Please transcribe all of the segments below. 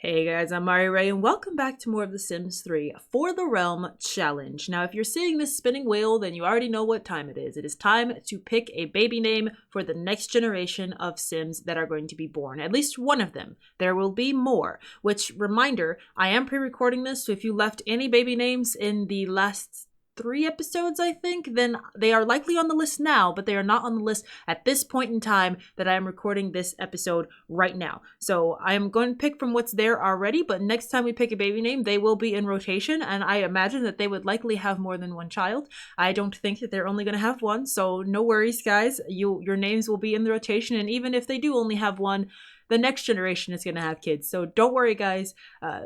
Hey guys, I'm Mari Ray and welcome back to more of The Sims 3 For the Realm Challenge. Now if you're seeing this spinning wheel, then you already know what time it is. It is time to pick a baby name for the next generation of Sims that are going to be born. At least one of them. There will be more. Which, reminder, I am pre-recording this, so if you left any baby names in the last 3 episodes, I think, then they are likely on the list now, but they are not on the list at this point in time that I am recording this episode right now. So I am going to pick from what's there already, but next time we pick a baby name, they will be in rotation, and I imagine that they would likely have more than one child. I don't think that they're only going to have one, so no worries, guys. Your names will be in the rotation, and even if they do only have one, the next generation is going to have kids. So don't worry, guys.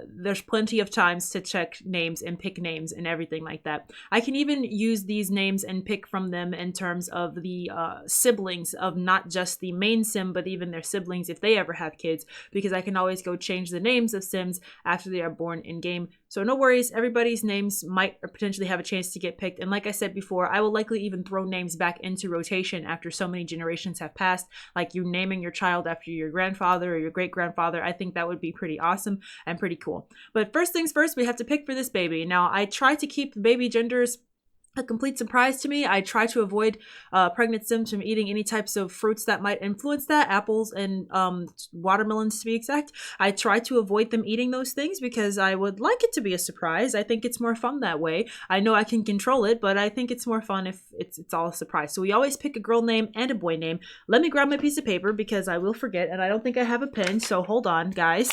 There's plenty of times to check names and pick names and everything like that. I can even use these names and pick from them in terms of the siblings of not just the main sim, but even their siblings if they ever have kids, because I can always go change the names of sims after they are born in game. So no worries, everybody's names might potentially have a chance to get picked. And like I said before, I will likely even throw names back into rotation after so many generations have passed, like you naming your child after your grandfather or your great-grandfather. I think that would be pretty awesome and pretty cool. But first things first, we have to pick for this baby. Now, I try to keep the baby genders a complete surprise to me. I try to avoid pregnant sims from eating any types of fruits that might influence that, apples and watermelons to be exact. I try to avoid them eating those things because I would like it to be a surprise. I think it's more fun that way. I know I can control it, but I think it's more fun if it's all a surprise. So we always pick a girl name and a boy name. Let me grab my piece of paper because I will forget, and I don't think I have a pen, so hold on, guys.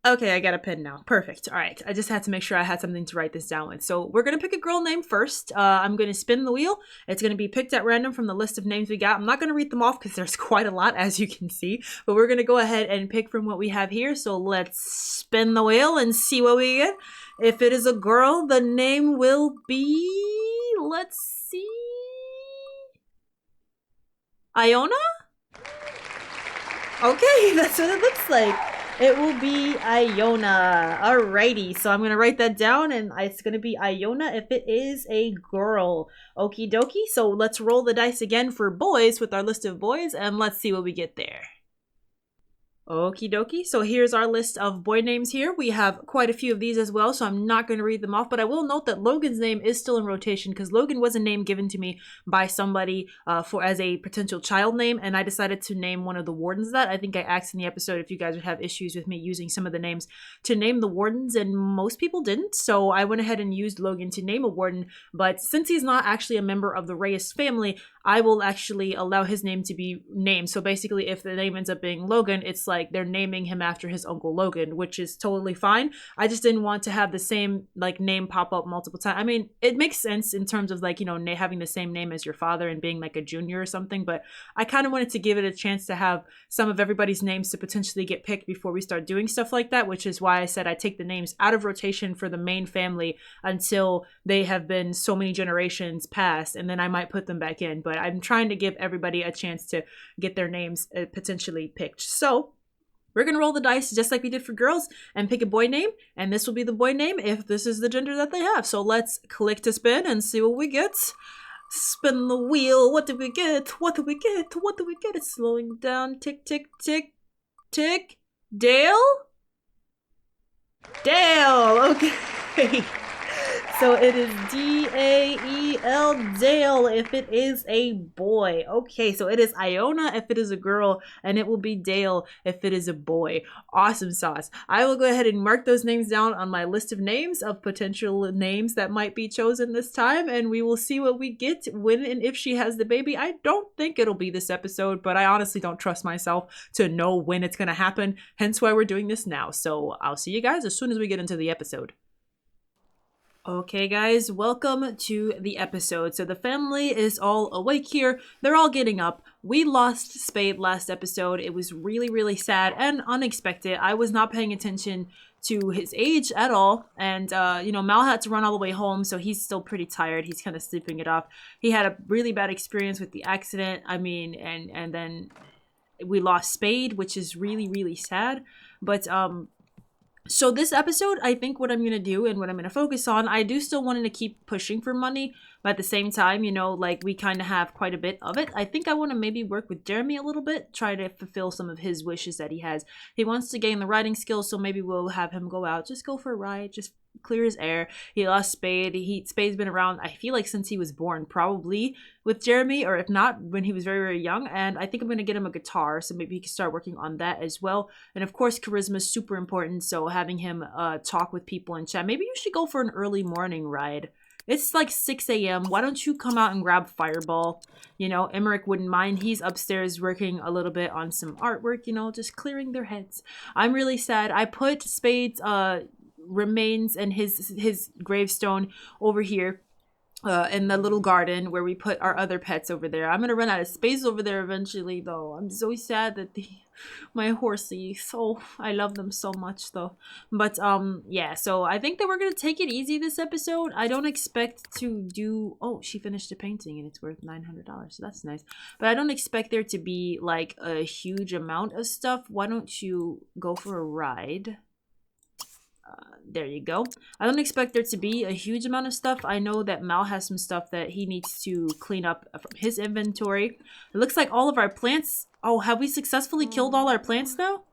Okay, I got a pen now. Perfect. All right, I just had to make sure I had something to write this down with. So we're going to pick a girl name first. I'm going to spin the wheel. It's going to be picked at random from the list of names we got. I'm not going to read them off because there's quite a lot, as you can see. But we're going to go ahead and pick from what we have here. So let's spin the wheel and see what we get. If it is a girl, the name will be... Let's see... Iona? Okay, that's what it looks like. It will be Iona. Alrighty, so I'm going to write that down, and it's going to be Iona if it is a girl. Okie dokie, so let's roll the dice again for boys with our list of boys, and let's see what we get there. Okie dokie, so here's our list of boy names here. We have quite a few of these as well, so I'm not going to read them off, but I will note that Logan's name is still in rotation because Logan was a name given to me by somebody as a potential child name, and I decided to name one of the wardens that. I think I asked in the episode if you guys would have issues with me using some of the names to name the wardens, and most people didn't, so I went ahead and used Logan to name a warden, but since he's not actually a member of the Reyes family, I will actually allow his name to be named. So basically, if the name ends up being Logan, it's like they're naming him after his uncle Logan, which is totally fine. I just didn't want to have the same name pop up multiple times. I mean, it makes sense in terms of having the same name as your father and being like a junior or something, but I kind of wanted to give it a chance to have some of everybody's names to potentially get picked before we start doing stuff like that, which is why I said I take the names out of rotation for the main family until they have been so many generations past, and then I might put them back in. But I'm trying to give everybody a chance to get their names potentially picked. So we're going to roll the dice just like we did for girls and pick a boy name, and this will be the boy name if this is the gender that they have. So let's click to spin and see what we get. Spin the wheel. What did we get? What did we get? What did we get? It's slowing down. Tick, tick, tick, tick. Dale? Dale. Okay. So it is D-A-E-L, Dale, if it is a boy. Okay, so it is Iona if it is a girl, and it will be Dale if it is a boy. Awesome sauce. I will go ahead and mark those names down on my list of names of potential names that might be chosen this time, and we will see what we get when and if she has the baby. I don't think it'll be this episode, but I honestly don't trust myself to know when it's going to happen, hence why we're doing this now. So I'll see you guys as soon as we get into the episode. Okay guys, welcome to the episode. So the family is all awake here. They're all getting up. We lost Spade last episode. It was really, really sad and unexpected. I was not paying attention to his age at all. And, Mal had to run all the way home, so he's still pretty tired. He's kind of sleeping it off. He had a really bad experience with the accident. I mean, and then we lost Spade, which is really, really sad. But, so this episode, I think what I'm going to do and what I'm going to focus on, I do still want to keep pushing for money, But at the same time, you know, like we kind of have quite a bit of it. I think I want to maybe work with Jeremy a little bit, try to fulfill some of his wishes that he has. He wants to gain the riding skills, so maybe we'll have him go out, just go for a ride, just clear his air. He lost Spade. Spade's been around, I feel like, since he was born, probably with Jeremy, or if not, when he was very, very young. And I think I'm going to get him a guitar, so maybe he can start working on that as well. And of course, charisma is super important, so having him talk with people in chat. Maybe you should go for an early morning ride. It's like 6 a.m. Why don't you come out and grab Fireball? You know, Emmerich wouldn't mind. He's upstairs working a little bit on some artwork, you know, just clearing their heads. I'm really sad. I put Spade's remains and his gravestone over here in the little garden where we put our other pets over there. I'm gonna run out of space over there eventually, though. I'm so sad that my horsey, so I love them so much, though. But yeah, so I think that we're gonna take it easy this episode. I don't expect to do, oh, she finished a painting and it's worth $900, so that's nice. But I don't expect there to be like a huge amount of stuff. Why don't you go for a ride? There you go. I don't expect there to be a huge amount of stuff. I know that Mal has some stuff that he needs to clean up from his inventory. It looks like all of our plants... Oh, have we successfully killed all our plants now?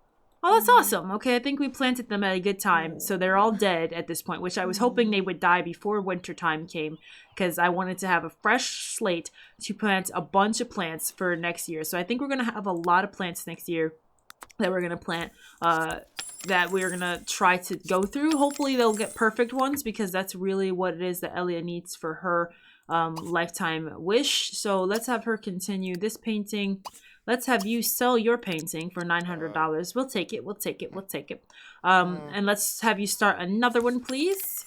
Oh, that's awesome. Okay, I think we planted them at a good time. So they're all dead at this point, which I was hoping they would die before winter time came, because I wanted to have a fresh slate to plant a bunch of plants for next year. So I think we're going to have a lot of plants next year that we're going to plant, that we're going to try to go through. Hopefully they'll get perfect ones, because that's really what it is that Elia needs for her lifetime wish. So let's have her continue this painting. Let's have you sell your painting for $900. We'll take it. We'll take it. We'll take it. And let's have you start another one, please.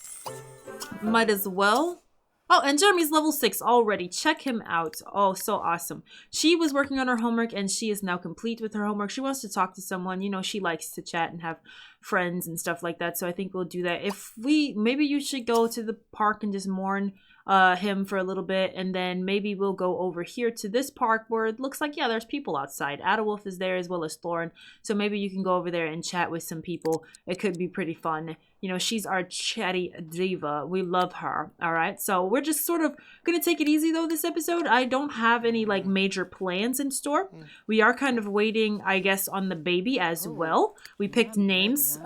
Might as well. Oh, and Jeremy's level 6 already. Check him out. Oh, so awesome. She was working on her homework, and she is now complete with her homework. She wants to talk to someone. You know, she likes to chat and have friends and stuff like that. So I think we'll do that. Maybe you should go to the park and just mourn him for a little bit, and then maybe we'll go over here to this park where it looks like, yeah, there's people outside. Adawolf is there as well as Thorin, so maybe you can go over there and chat with some people. It could be pretty fun. You know, she's our chatty diva. We love her. All right, so we're just sort of gonna take it easy though this episode. I don't have any like major plans in store. We are kind of waiting, I guess, on the baby as well. We picked names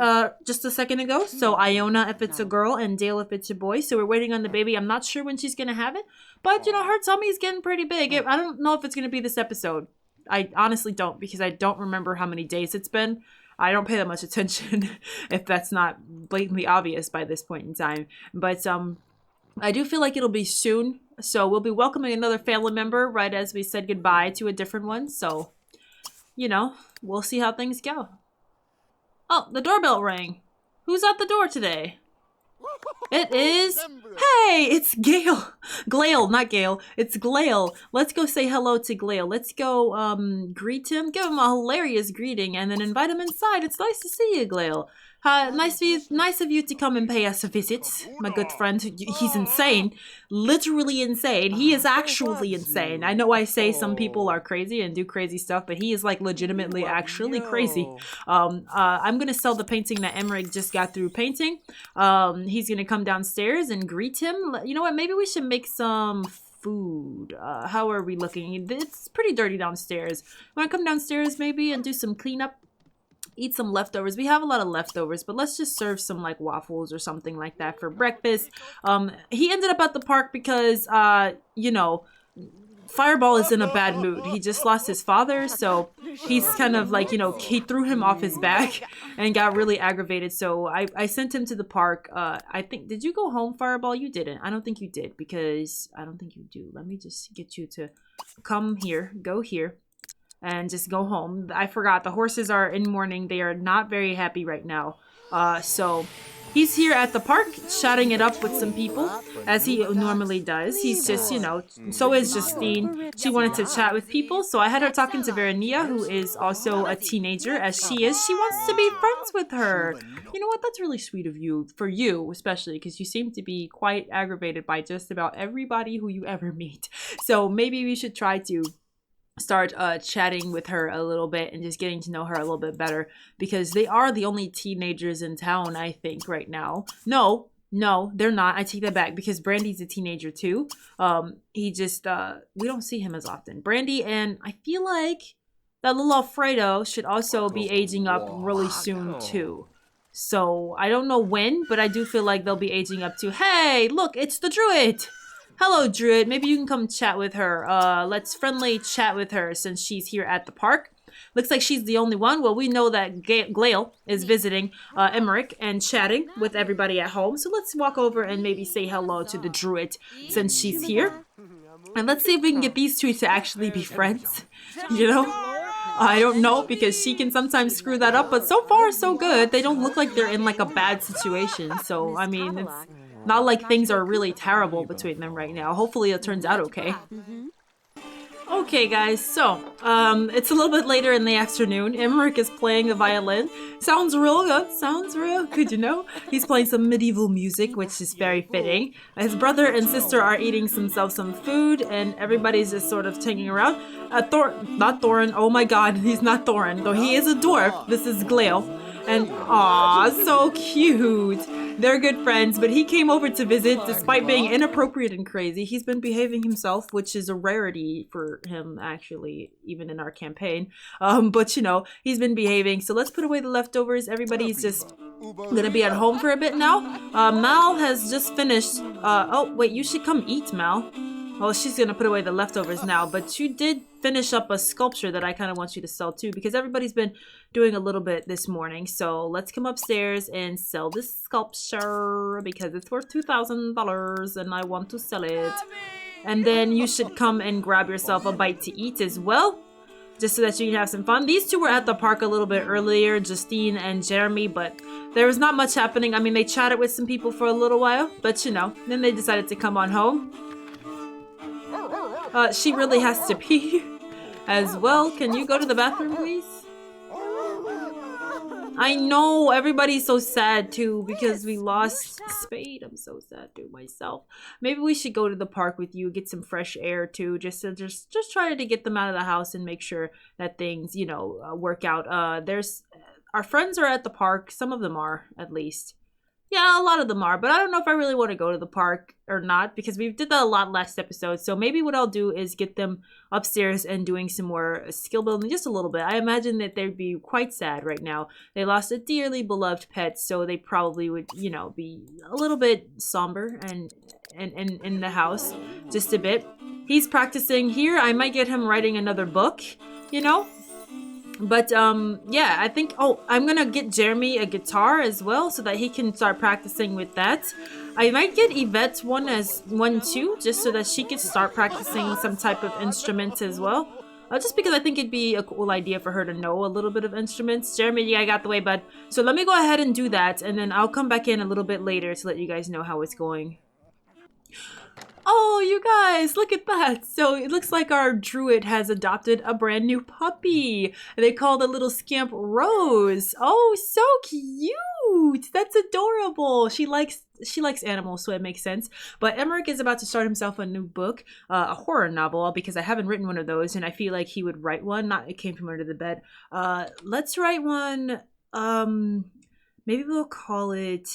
just a second ago, so Iona if it's a girl and Dale if it's a boy. So we're waiting on the baby. I'm not sure when she's gonna have it, but you know, her tummy's getting pretty big. I don't know if it's gonna be this episode. I honestly don't, because I don't remember how many days it's been. I don't pay that much attention if that's not blatantly obvious by this point in time. But I do feel like it'll be soon. So we'll be welcoming another family member right as we said goodbye to a different one. So, you know, we'll see how things go. Oh, the doorbell rang. Who's at the door today? It is... Hey, it's Gale. Glail, not Gale. It's Glail. Let's go say hello to Glail. Let's go greet him. Give him a hilarious greeting and then invite him inside. It's nice to see you, Glail. Nice of you to come and pay us a visit, my good friend. He's insane. Literally insane. He is actually insane. I know I say some people are crazy and do crazy stuff, but he is like legitimately actually crazy. I'm going to sell the painting that Emmerich just got through painting. He's going to come downstairs and greet him. You know what? Maybe we should make some food. How are we looking? It's pretty dirty downstairs. Want to come downstairs maybe and do some cleanup? Eat some leftovers. We have a lot of leftovers, but let's just serve some like waffles or something like that for breakfast. He ended up at the park because you know, Fireball is in a bad mood. He just lost his father, so he's kind of like, you know, he threw him off his back and got really aggravated. So I sent him to the park. I think, did you go home, Fireball? You didn't. I don't think you did, because I don't think you do. Let me just get you to come here, go here, and just go home. I forgot, the horses are in mourning. They are not very happy right now. So he's here at the park chatting it up with some people, as he normally does. He's just, you know, so is Justine. She wanted to chat with people, so I had her talking to Verania, who is also a teenager, as she is. She wants to be friends with her. You know what? That's really sweet of you, for you especially, because you seem to be quite aggravated by just about everybody who you ever meet. So maybe we should try to start chatting with her a little bit and just getting to know her a little bit better, because they are the only teenagers in town, I think, right now. No, No, they're not. I take that back because Brandy's a teenager too. He just we don't see him as often. Brandy and I feel like that little Alfredo should also be aging up really soon too. So I don't know when, but I do feel like they'll be aging up too. Hey, look, it's the Druid. Hello, Druid. Maybe you can come chat with her. Let's friendly chat with her since she's here at the park. Looks like she's the only one. Well, we know that Glail is visiting Emmerich and chatting with everybody at home. So let's walk over and maybe say hello to the Druid since she's here. And let's see if we can get these two to actually be friends. You know? I don't know because she can sometimes screw that up. But so far, so good. They don't look like they're in like a bad situation. So, I mean, it's not like things are really terrible between them right now. Hopefully it turns out okay. Okay guys, so it's a little bit later in the afternoon. Emmerich is playing the violin. Sounds real good, you know? He's playing some medieval music, which is very fitting. His brother and sister are eating themselves some food, and everybody's just sort of taking around. Not Thorin, oh my god, he's not Thorin, though he is a dwarf. This is Glail. And aw, so cute. They're good friends, but he came over to visit despite being inappropriate and crazy. He's been behaving himself, which is a rarity for him, actually, even in our campaign. But, you know, he's been behaving. So let's put away the leftovers. Everybody's just gonna be at home for a bit now. Mal has just finished. Oh, wait, you should come eat, Mal. Well, she's gonna put away the leftovers now, but you did finish up a sculpture that I kind of want you to sell too, because everybody's been doing a little bit this morning. So let's come upstairs and sell this sculpture because it's worth $2,000 and I want to sell it. And then you should come and grab yourself a bite to eat as well, just so that you can have some fun. These two were at the park a little bit earlier, Justine and Jeremy, but there was not much happening. I mean, they chatted with some people for a little while, but you know, then they decided to come on home. She really has to pee as well. Can you go to the bathroom, please? I know, everybody's so sad too because we lost Spade. I'm so sad too myself. Maybe we should go to the park with you, get some fresh air too, just try to get them out of the house and make sure that things, you know, work out. Our friends are at the park. Some of them are, at least. Yeah, a lot of them are, but I don't know if I really want to go to the park or not because we did that a lot last episode. So maybe what I'll do is get them upstairs and doing some more skill building just a little bit. I imagine that they'd be quite sad right now. They lost a dearly beloved pet, so they probably would, you know, be a little bit somber and in the house just a bit. He's practicing here. I might get him writing another book, you know? But, yeah, I think, I'm gonna get Jeremy a guitar as well so that he can start practicing with that. I might get Yvette one too, just so that she can start practicing some type of instrument as well. Just because I think it'd be a cool idea for her to know a little bit of instruments. Jeremy, yeah, I got the way, bud. So let me go ahead and do that, and then I'll come back in a little bit later to let you guys know how it's going. Oh, you guys, look at that. So it looks like our druid has adopted a brand new puppy. They call the little scamp Rose. Oh, so cute. That's adorable. She likes animals, so it makes sense. But Emmerich is about to start himself a new book, a horror novel, because I haven't written one of those, and I feel like he would write one. It came from under the bed. Let's write one. Maybe we'll call it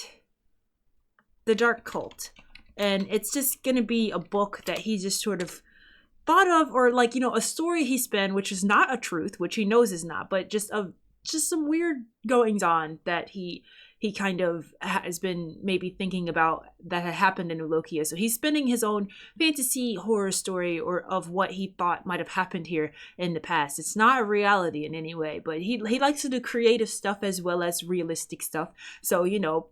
The Dark Cult. And it's just going to be a book that he just sort of thought of, or like, you know, a story he spun, which is not a truth, which he knows is not, but just some weird goings on that he kind of has been maybe thinking about that had happened in Ulokia. So he's spinning his own fantasy horror story or of what he thought might have happened here in the past. It's not a reality in any way, but he likes to do creative stuff as well as realistic stuff. So, you know,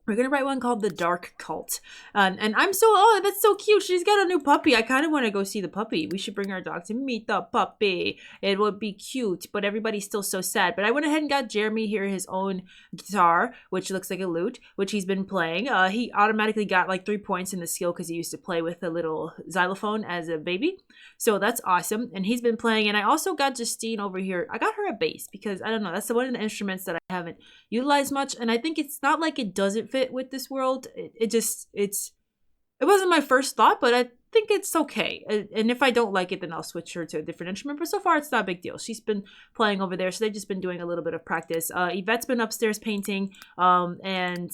we're going to write one called The Dark Cult. And I'm that's so cute. She's got a new puppy. I kind of want to go see the puppy. We should bring our dog to meet the puppy. It would be cute, but everybody's still so sad. But I went ahead and got Jeremy here his own guitar, which looks like a lute, which he's been playing. He automatically got like 3 points in the skill because he used to play with a little xylophone as a baby. So that's awesome. And he's been playing. And I also got Justine over here. I got her a bass because, I don't know, that's one of the instruments that I haven't utilized much. And I think it's not like it doesn't fit with this world. It wasn't my first thought, but I think it's okay. And if I don't like it, then I'll switch her to a different instrument. But so far, it's not a big deal. She's been playing over there, so they've just been doing a little bit of practice. Yvette's been upstairs painting, and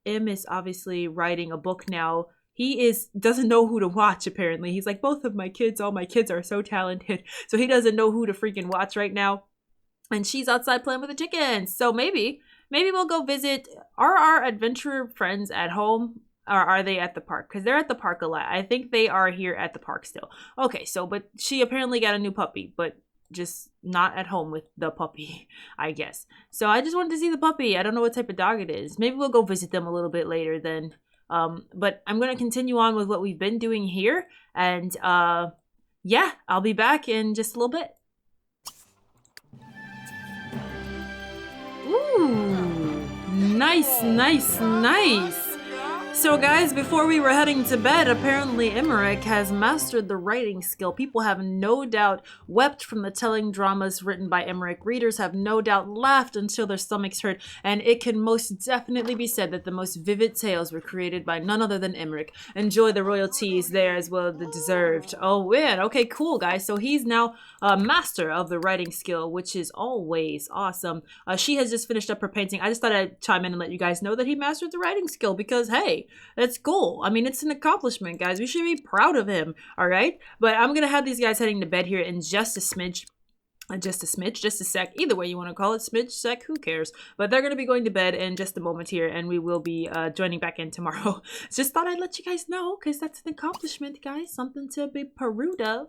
Im is obviously writing a book now. He doesn't know who to watch, apparently. He's like, both of my kids, all my kids are so talented. So he doesn't know who to freaking watch right now. And she's outside playing with the chickens. So maybe we'll go visit. Are our adventurer friends at home? Or are they at the park? Because they're at the park a lot. I think they are here at the park still. Okay, so, but she apparently got a new puppy, but just not at home with the puppy, I guess. So I just wanted to see the puppy. I don't know what type of dog it is. Maybe we'll go visit them a little bit later then. But I'm going to continue on with what we've been doing here. And yeah, I'll be back in just a little bit. Ooh, nice, nice, nice. So guys, before we were heading to bed, apparently Emmerich has mastered the writing skill. People have no doubt wept from the telling dramas written by Emmerich. Readers have no doubt laughed until their stomachs hurt, and it can most definitely be said that the most vivid tales were created by none other than Emmerich. Enjoy the royalties there as well as the deserved. Oh man, okay, cool guys. So he's now a master of the writing skill, which is always awesome. She has just finished up her painting. I just thought I'd chime in and let you guys know that he mastered the writing skill because, hey, that's cool. I mean, it's an accomplishment, guys. We should be proud of him, all right? But I'm going to have these guys heading to bed here in just a smidge. Just a sec. Either way you want to call it, smidge, sec, who cares? But they're going to be going to bed in just a moment here, and we will be joining back in tomorrow. Just thought I'd let you guys know, because that's an accomplishment, guys. Something to be proud of.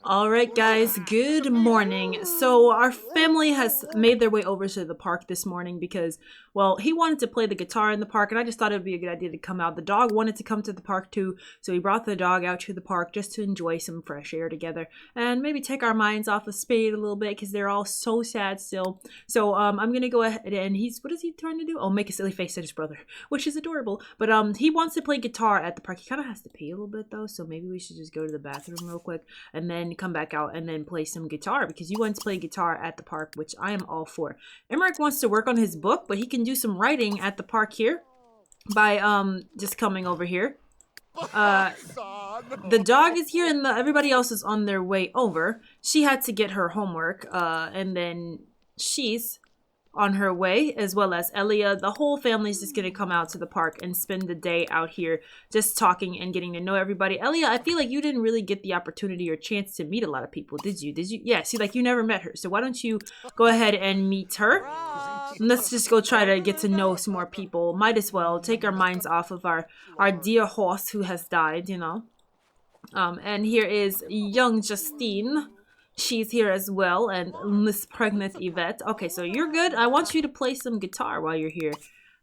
Alright guys, good morning. So our family has made their way over to the park this morning because, well, he wanted to play the guitar in the park and I just thought it would be a good idea to come out. The dog wanted to come to the park too, so we brought the dog out to the park just to enjoy some fresh air together and maybe take our minds off of Spade a little bit because they're all so sad still. So I'm gonna go ahead and what is he trying to do? Oh, make a silly face at his brother, which is adorable. But he wants to play guitar at the park. He kind of has to pee a little bit though, so maybe we should just go to the bathroom real quick and then come back out and then play some guitar because you want to play guitar at the park, which I am all for. Emmerich wants to work on his book, but he can do some writing at the park here by just coming over here. The dog is here and everybody else is on their way over. She had to get her homework and then she's on her way, as well as Elia. The whole family's just gonna come out to the park and spend the day out here just talking and getting to know everybody. Elia, I feel like you didn't really get the opportunity or chance to meet a lot of people, did you? Yeah, see, like you never met her. So why don't you go ahead and meet her? And let's just go try to get to know some more people. Might as well take our minds off of our dear horse who has died, you know. And here is young Justine. She's here as well, and Miss Pregnant Yvette. Okay, so you're good. I want you to play some guitar while you're here.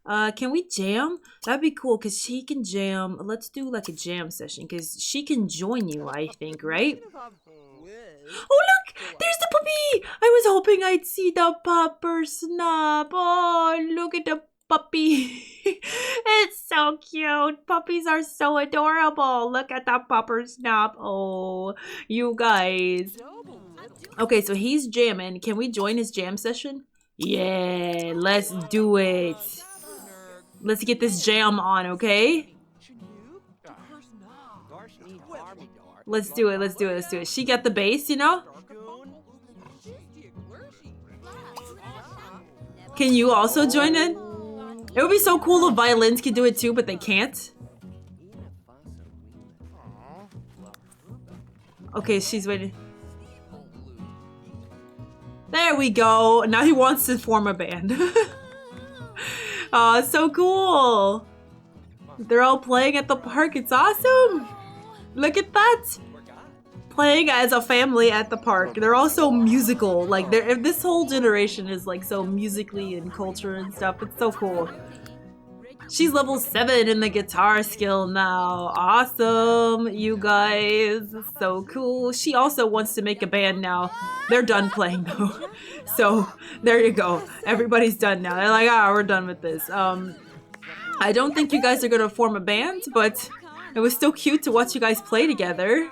Can we jam? That'd be cool, because she can jam. Let's do, like, a jam session, because she can join you, I think, right? Oh, look! There's the puppy! I was hoping I'd see the pupper snap. Oh, look at the puppy. It's so cute. Puppies are so adorable. Look at the pupper snap. Oh, you guys. Okay, so he's jamming. Can we join his jam session? Yeah, let's do it. Let's get this jam on, okay? Let's do it, let's do it, let's do it. She got the bass, you know? Can you also join in? It would be so cool if violins could do it too, but they can't. Okay, she's waiting. There we go. Now he wants to form a band. Oh, so cool. They're all playing at the park. It's awesome. Look at that. Playing as a family at the park. They're all so musical. Like, this whole generation is like so musically and culture and stuff. It's so cool. She's level 7 in the guitar skill now. Awesome, you guys. So cool. She also wants to make a band now. They're done playing though. So there you go. Everybody's done now. They're like, ah, we're done with this. I don't think you guys are gonna form a band, but it was still cute to watch you guys play together.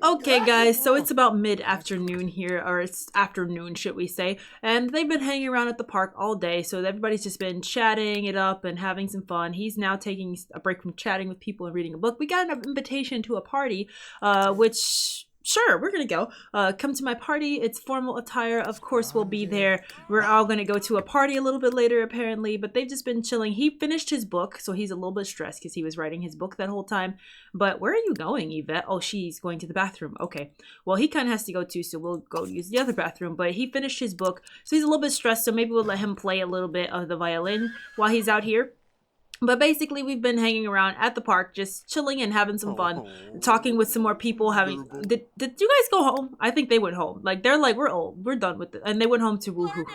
Okay guys, so it's about mid-afternoon here, or it's afternoon should we say, and they've been hanging around at the park all day, so everybody's just been chatting it up and having some fun. He's now taking a break from chatting with people and reading a book. We got an invitation to a party, which sure, we're gonna go. Come to my party. It's formal attire. Of course, we'll be there. We're all gonna go to a party a little bit later, apparently, but they've just been chilling. He finished his book, so he's a little bit stressed because he was writing his book that whole time. But where are you going, Yvette? Oh, she's going to the bathroom. Okay. Well, he kind of has to go too, so we'll go use the other bathroom. But he finished his book, so he's a little bit stressed, so maybe we'll let him play a little bit of the violin while he's out here. But basically, we've been hanging around at the park, just chilling and having some fun, talking with some more people. Did you guys go home? I think they went home. Like, they're like, we're old, we're done with it. And they went home to woohoo.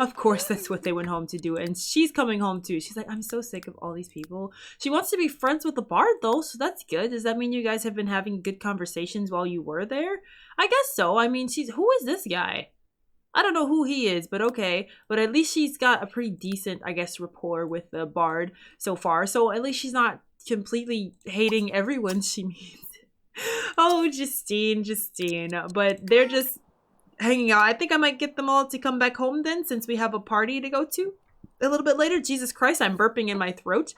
Of course, that's what they went home to do. And she's coming home too. She's like, I'm so sick of all these people. She wants to be friends with the bard though, so that's good. Does that mean you guys have been having good conversations while you were there? I guess so. I mean, who is this guy? I don't know who he is, but okay. But at least she's got a pretty decent, I guess, rapport with the bard so far. So at least she's not completely hating everyone she meets. Oh, Justine. But they're just hanging out. I think I might get them all to come back home then, since we have a party to go to a little bit later. Jesus Christ, I'm burping in my throat.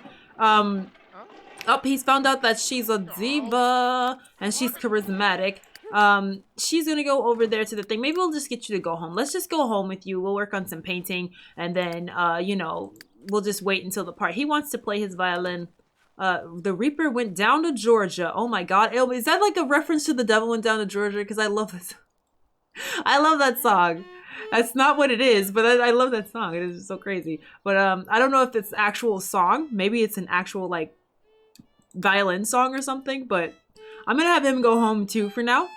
He's found out that she's a diva and she's charismatic. She's gonna go over there to the thing. Maybe we'll just get you to go home. Let's just go home with you. We'll work on some painting, and then, you know, we'll just wait until the part. He wants to play his violin. The Reaper went down to Georgia. Oh my God. Is that like a reference to The Devil Went Down to Georgia? Because I love this. I love that song. That's not what it is, but I love that song. It is just so crazy. But, I don't know if it's actual song. Maybe it's an actual, like, violin song or something, but I'm gonna have him go home too for now.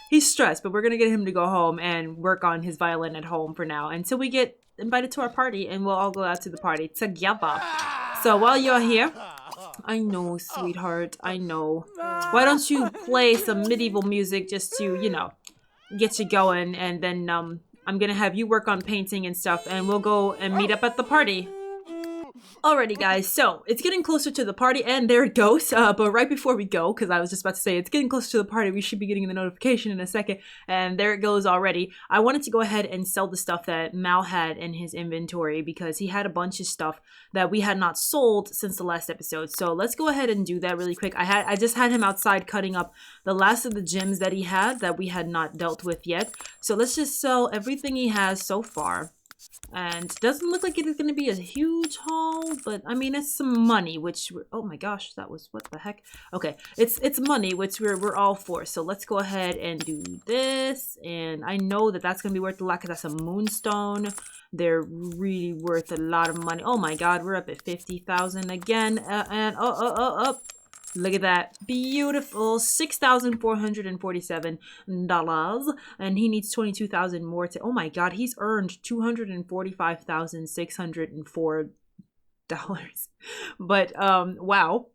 He's stressed, but we're gonna get him to go home and work on his violin at home for now until we get invited to our party, and we'll all go out to the party together. So while you're here, I know, sweetheart, I know. Why don't you play some medieval music just to, you know, get you going, and then I'm gonna have you work on painting and stuff, and we'll go and meet up at the party. Alrighty guys, so it's getting closer to the party, and there it goes. But right before we go, because I was just about to say it's getting closer to the party, we should be getting the notification in a second, and there it goes already. I wanted to go ahead and sell the stuff that Mal had in his inventory, because he had a bunch of stuff that we had not sold since the last episode. So let's go ahead and do that really quick. I just had him outside cutting up the last of the gems that he had that we had not dealt with yet. So let's just sell everything he has so far. And doesn't look like it is going to be a huge haul, but I mean, it's some money, which oh my gosh, that was, what the heck? Okay, it's money, which we're all for. So let's go ahead and do this. And I know that that's going to be worth a lot because that's a moonstone. They're really worth a lot of money. Oh my God, we're up at 50,000 again. And look at that. Beautiful. $6,447. And he needs 22,000 more to... Oh my God, he's earned $245,604. But, wow.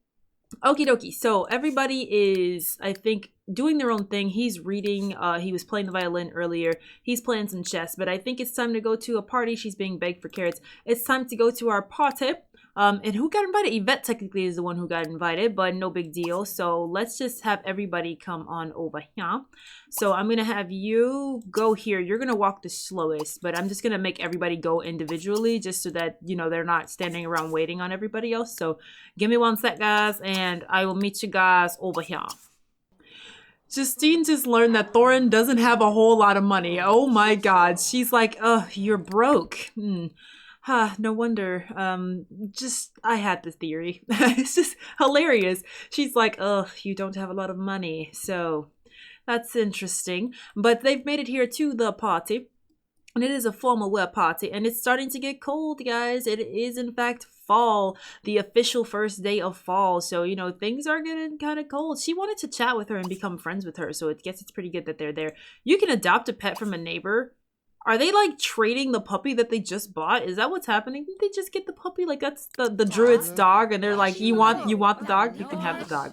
Okie dokie. So everybody is, I think, doing their own thing. He's reading. He was playing the violin earlier. He's playing some chess. But I think it's time to go to a party. She's being begged for carrots. It's time to go to our party. And who got invited? Yvette technically is the one who got invited, but no big deal. So let's just have everybody come on over here. So I'm going to have you go here. You're going to walk the slowest, but I'm just going to make everybody go individually just so that, you know, they're not standing around waiting on everybody else. So give me one sec, guys, and I will meet you guys over here. Justine just learned that Thorin doesn't have a whole lot of money. Oh my God. She's like, ugh, you're broke. No wonder. I had the theory. It's just hilarious. She's like, ugh, you don't have a lot of money. So that's interesting. But they've made it here to the party. And it is a formal wear party. And it's starting to get cold, guys. It is, in fact, fall. The official first day of fall. So, you know, things are getting kind of cold. She wanted to chat with her and become friends with her. So I guess it's pretty good that they're there. You can adopt a pet from a neighbor. Are they like trading the puppy that they just bought? Is that what's happening? Did they just get the puppy? Like that's the druid's dog, and they're like, you want the dog? You can have the dog.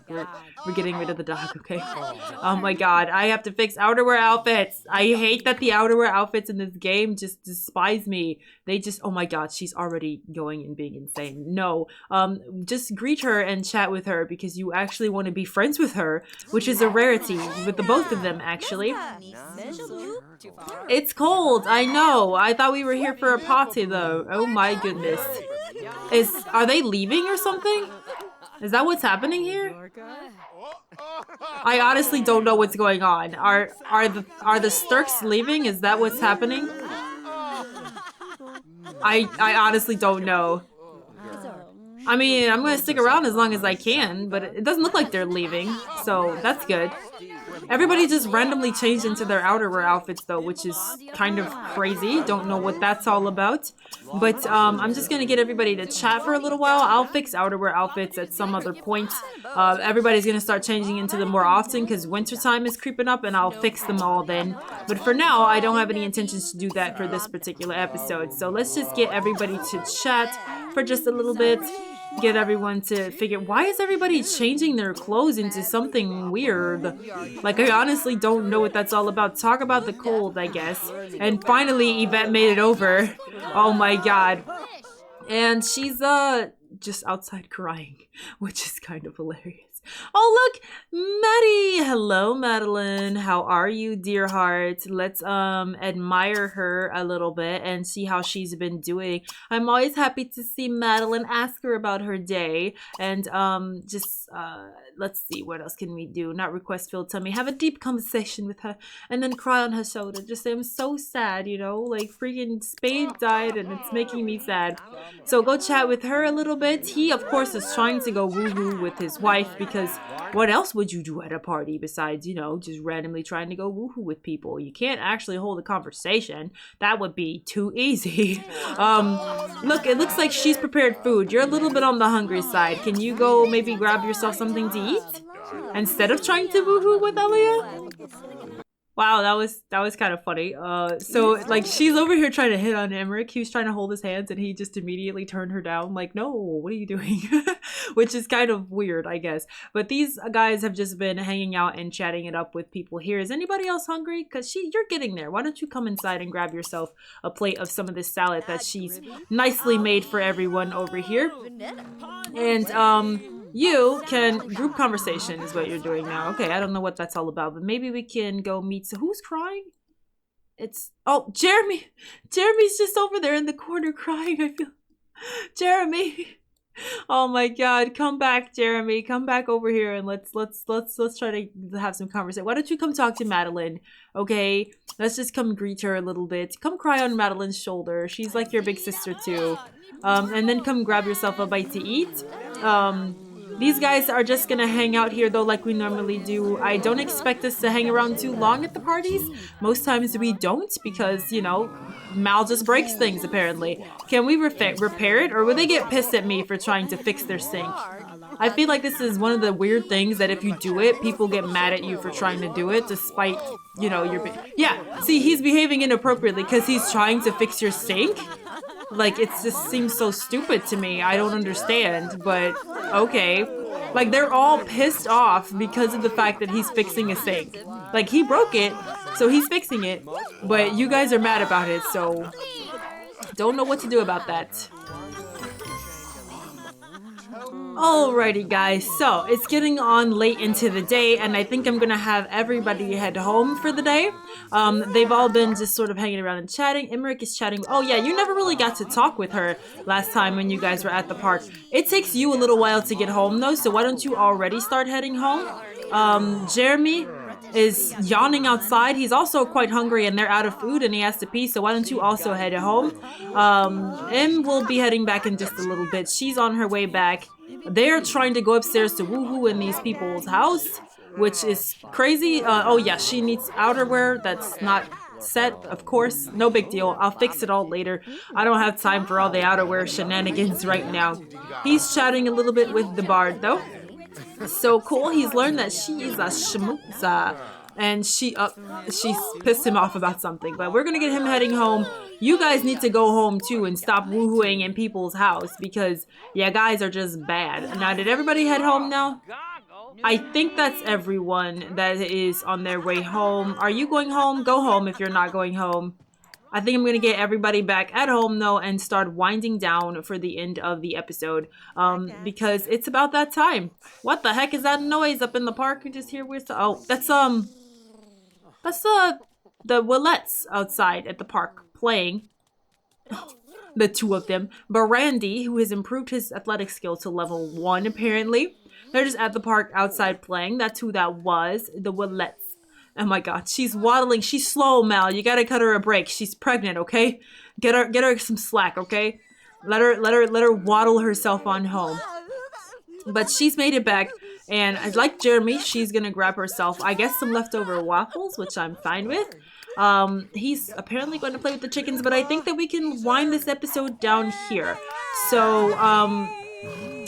We're getting rid of the dog, okay? Oh my God, I have to fix outerwear outfits. I hate that the outerwear outfits in this game just despise me. They just, oh my God, she's already going and being insane. No, just greet her and chat with her because you actually want to be friends with her, which is a rarity with the both of them actually. It's cold, I know. I thought we were here for a party though. Oh my goodness. Are they leaving or something? Is that what's happening here? I honestly don't know what's going on. Are the Sturks leaving? Is that what's happening? I honestly don't know. I mean, I'm gonna stick around as long as I can, but it doesn't look like they're leaving, so that's good. Everybody just randomly changed into their outerwear outfits though, which is kind of crazy. Don't know what that's all about. But I'm just gonna get everybody to chat for a little while. I'll fix outerwear outfits at some other point. Everybody's gonna start changing into them more often because wintertime is creeping up and I'll fix them all then. But for now, I don't have any intentions to do that for this particular episode. So let's just get everybody to chat for just a little bit. Get everyone to figure, why is everybody changing their clothes into something weird? Like, I honestly don't know what that's all about. Talk about the cold, I guess. And finally, Yvette made it over. Oh my god. And she's, just outside crying, which is kind of hilarious. Oh, look, Maddie. Hello, Madeline. How are you, dear heart? Let's admire her a little bit and see how she's been doing. I'm always happy to see Madeline. Ask her about her day and let's see, what else can we do? Not request Phil, tell me, have a deep conversation with her and then cry on her shoulder. Just say, I'm so sad, you know, like freaking Spade died and it's making me sad. So go chat with her a little bit. He, of course, is trying to go woohoo with his wife because what else would you do at a party besides, you know, just randomly trying to go woohoo with people? You can't actually hold a conversation. That would be too easy. Look, it looks like she's prepared food. You're a little bit on the hungry side. Can you go maybe grab yourself something to eat instead of trying to woohoo with Elia? Wow, that was kind of funny. So like she's over here trying to hit on Emmerich. He was trying to hold his hands and he just immediately turned her down. Like, no, what are you doing? Which is kind of weird, I guess. But these guys have just been hanging out and chatting it up with people here. Is anybody else hungry? Because you're getting there. Why don't you come inside and grab yourself a plate of some of this salad that she's nicely made for everyone over here. And you can, group conversation is what you're doing now. Okay, I don't know what that's all about, but maybe we can go meet, so who's crying? It's, oh, Jeremy. Jeremy's just over there in the corner crying, I feel. Jeremy. Oh my god, come back, Jeremy. Come back over here and let's try to have some conversation. Why don't you come talk to Madeline? Okay, let's just come greet her a little bit. Come cry on Madeline's shoulder. She's like your big sister too. And then come grab yourself a bite to eat. These guys are just gonna hang out here though like we normally do. I don't expect us to hang around too long at the parties. Most times we don't because, you know, Mal just breaks things apparently. Can we repair it, or will they get pissed at me for trying to fix their sink? I feel like this is one of the weird things that if you do it, people get mad at you for trying to do it despite, you know, your... Yeah, see, he's behaving inappropriately because he's trying to fix your sink? Like, it just seems so stupid to me. I don't understand, but okay. Like, they're all pissed off because of the fact that he's fixing a sink. Like, he broke it, so he's fixing it, but you guys are mad about it, so don't know what to do about that. Alrighty guys, so it's getting on late into the day and I think I'm gonna have everybody head home for the day. They've all been just sort of hanging around and chatting. Emmerich is chatting. Oh yeah, you never really got to talk with her last time when you guys were at the park. It takes you a little while to get home though, so why don't you already start heading home? Jeremy is yawning outside. He's also quite hungry and they're out of food and he has to pee, so why don't you also head home? Em will be heading back in just a little bit. She's on her way back. They're trying to go upstairs to woohoo in these people's house, which is crazy. Oh yeah, she needs outerwear that's not set, of course. No big deal. I'll fix it all later. I don't have time for all the outerwear shenanigans right now. He's chatting a little bit with the bard though. So cool. He's learned that she is a schmooza. And she's pissed him off about something. But we're gonna get him heading home. You guys need to go home too and stop woohooing in people's house because yeah, guys are just bad. Now, did everybody head home now? I think that's everyone that is on their way home. Are you going home? Go home if you're not going home. I think I'm gonna get everybody back at home though and start winding down for the end of the episode because it's about that time. What the heck is that noise up in the park? You just hear weird stuff. Oh, that's the Willettes outside at the park playing. The two of them. But Randy, who has improved his athletic skill to level 1 apparently, They're just at the park outside playing. That's who that was. The Willettes. Oh my god, she's waddling. She's slow, Mal. You gotta cut her a break. She's pregnant, okay? Get her some slack, okay? Let her waddle herself on home. But she's made it back, and like Jeremy, she's gonna grab herself, I guess, some leftover waffles, which I'm fine with. He's apparently going to play with the chickens, but I think that we can wind this episode down here. So,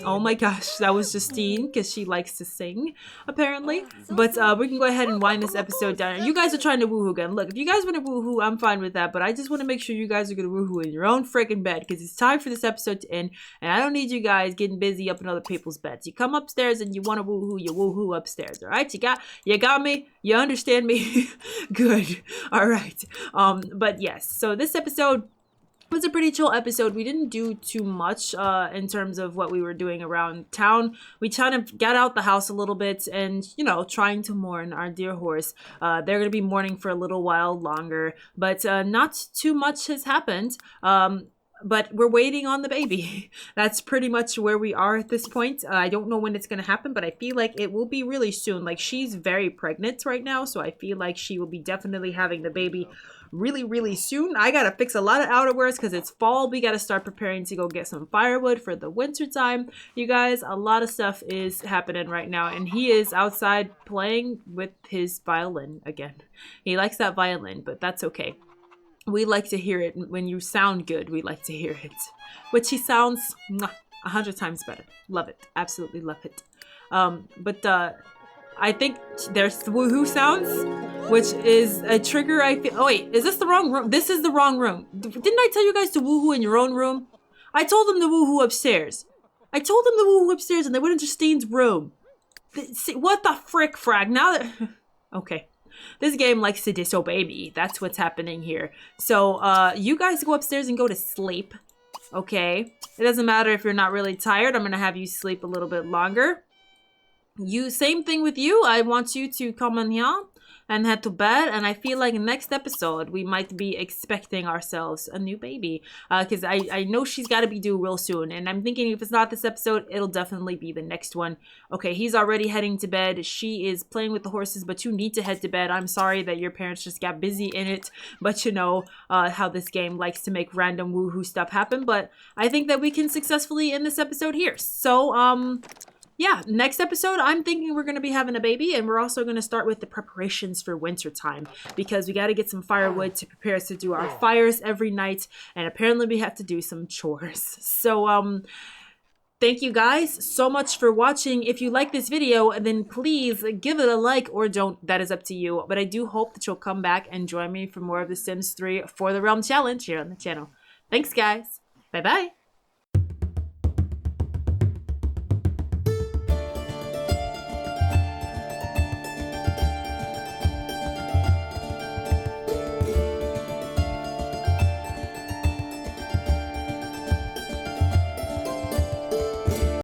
oh my gosh, that was Justine, because she likes to sing, apparently. But we can go ahead and wind this episode down. You guys are trying to woohoo again. Look, if you guys want to woohoo, I'm fine with that. But I just want to make sure you guys are going to woohoo in your own freaking bed, because it's time for this episode to end. And I don't need you guys getting busy up in other people's beds. You come upstairs and you want to woohoo, you woohoo upstairs, all right? You got me? You understand me? Good. All right. But yes, so this episode was a pretty chill episode. We didn't do too much in terms of what we were doing around town. We kind of got out the house a little bit and, you know, trying to mourn our dear horse. They're going to be mourning for a little while longer, but not too much has happened. But we're waiting on the baby. That's pretty much where we are at this point. I don't know when it's going to happen, but I feel like it will be really soon. Like, she's very pregnant right now, so I feel like she will be definitely having the baby really soon. I gotta fix a lot of outerwears because it's fall. We gotta start preparing to go get some firewood for the winter time. You guys, a lot of stuff is happening right now, and he is outside playing with his violin again. He likes that violin, but that's okay. We like to hear it. When you sound good, we like to hear it. Which he sounds 100 times better. Love it. Absolutely love it. I think there's the woohoo sounds, which is a trigger. I feel. Oh wait, is this the wrong room? This is the wrong room. Didn't I tell you guys to woohoo in your own room? I told them to woohoo upstairs. I told them to woohoo upstairs, and they went into Justine's room. See, what the frick, frag? Now that okay, this game likes to disobey me. That's what's happening here. So, you guys go upstairs and go to sleep. Okay, it doesn't matter if you're not really tired. I'm gonna have you sleep a little bit longer. Same thing with you. I want you to come on here and head to bed. And I feel like next episode, we might be expecting ourselves a new baby. Because I know she's got to be due real soon. And I'm thinking if it's not this episode, it'll definitely be the next one. Okay, he's already heading to bed. She is playing with the horses, but you need to head to bed. I'm sorry that your parents just got busy in it. But you know how this game likes to make random woohoo stuff happen. But I think that we can successfully end this episode here. So, yeah, next episode, I'm thinking we're going to be having a baby, and we're also going to start with the preparations for winter time, because we got to get some firewood to prepare us to do our fires every night, and apparently we have to do some chores. So, thank you guys so much for watching. If you like this video, then please give it a like or don't. That is up to you. But I do hope that you'll come back and join me for more of The Sims 3 For the Realm Challenge here on the channel. Thanks, guys. Bye-bye.